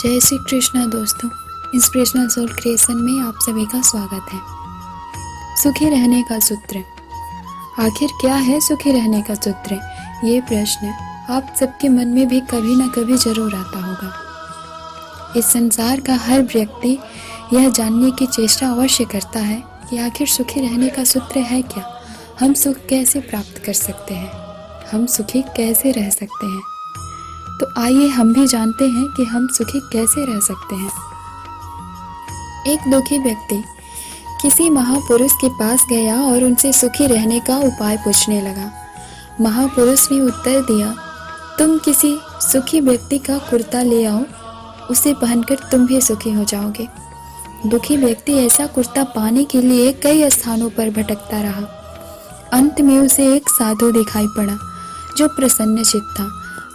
जय श्री कृष्णा दोस्तों, inspirational soul creation में आप सभी का स्वागत है। सुखी रहने का सूत्र। आखिर क्या है सुखी रहने का सूत्र? ये प्रश्न आप सबके मन में भी कभी ना कभी जरूर आता होगा। इस संसार का हर व्यक्ति यह जानने की चेष्टा अवश्य करता है कि आखिर सुखी रहने का सूत्र है क्या। हम सुख कैसे प्राप्त कर सकते हैं, हम सुखी कैसे रह सकते हैं। तो आइए हम भी जानते हैं कि हम सुखी कैसे रह सकते हैं। एक दुखी व्यक्ति किसी महापुरुष के पास गया और उनसे सुखी रहने का उपाय पूछने लगा। महापुरुष ने उत्तर दिया, तुम किसी सुखी व्यक्ति का कुर्ता ले आओ, उसे पहनकर तुम भी सुखी हो जाओगे। दुखी व्यक्ति ऐसा कुर्ता पाने के लिए कई स्थानों पर भटकता रहा। अंत में उसे एक साधु दिखाई पड़ा जो प्रसन्न चित्त था।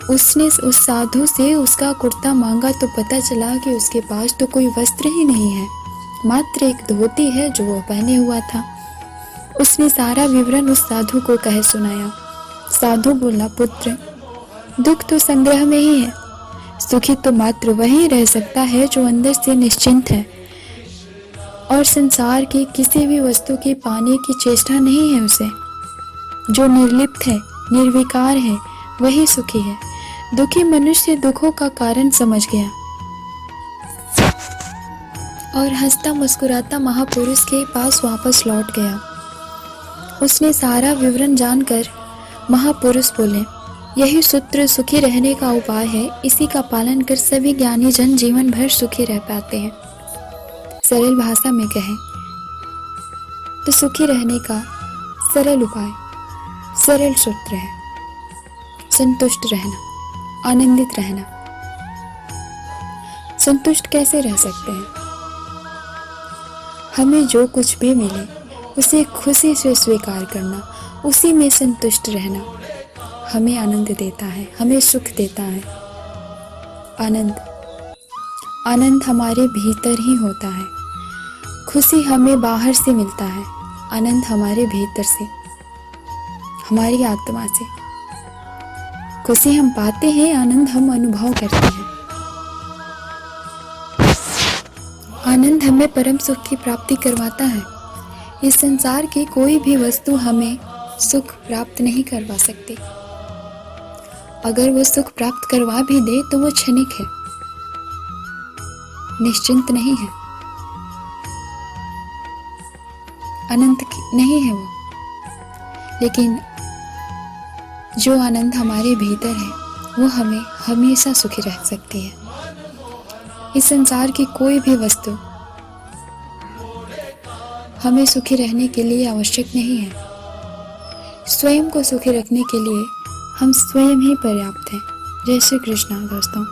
उसने उस साधु से उसका कुर्ता मांगा तो पता चला कि उसके पास तो कोई वस्त्र ही नहीं है, मात्र एक धोती है जो वो पहने हुआ था। उसने सारा विवरण उस साधु को कह सुनाया। साधु बोला, पुत्र, दुख तो संग्रह में ही है। सुखी तो मात्र वही रह सकता है जो अंदर से निश्चिंत है और संसार की किसी भी वस्तु के पाने की चेष्टा नहीं है उसे। जो निर्लिप्त है, निर्विकार है, वही सुखी है। दुखी मनुष्य दुखों का कारण समझ गया और हंसता मुस्कुराता महापुरुष के पास वापस लौट गया। उसने सारा विवरण जानकर महापुरुष बोले, यही सूत्र सुखी रहने का उपाय है। इसी का पालन कर सभी ज्ञानी जन जीवन भर सुखी रह पाते हैं। सरल भाषा में कहें तो सुखी रहने का सरल उपाय, सरल सूत्र है संतुष्ट रहना, आनंदित रहना। संतुष्ट कैसे रह सकते हैं? हमें जो कुछ भी मिले उसे खुशी से स्वीकार करना, उसी में संतुष्ट रहना हमें आनंद देता है, हमें सुख देता है। आनंद हमारे भीतर ही होता है। खुशी हमें बाहर से मिलता है, आनंद हमारे भीतर से, हमारी आत्मा से। खुशी हम पाते हैं, आनंद हम अनुभव करते हैं। आनंद हमें परम सुख की प्राप्ति करवाता है। इस संसार की कोई भी वस्तु हमें सुख प्राप्त नहीं करवा सकती। अगर वो सुख प्राप्त करवा भी दे तो वो क्षणिक है, निश्चिंत नहीं है, अनंत नहीं है वो। लेकिन जो आनंद हमारे भीतर है वो हमें हमेशा सुखी रख सकती है। इस संसार की कोई भी वस्तु हमें सुखी रहने के लिए आवश्यक नहीं है। स्वयं को सुखी रखने के लिए हम स्वयं ही पर्याप्त हैं। जय श्री कृष्ण दोस्तों।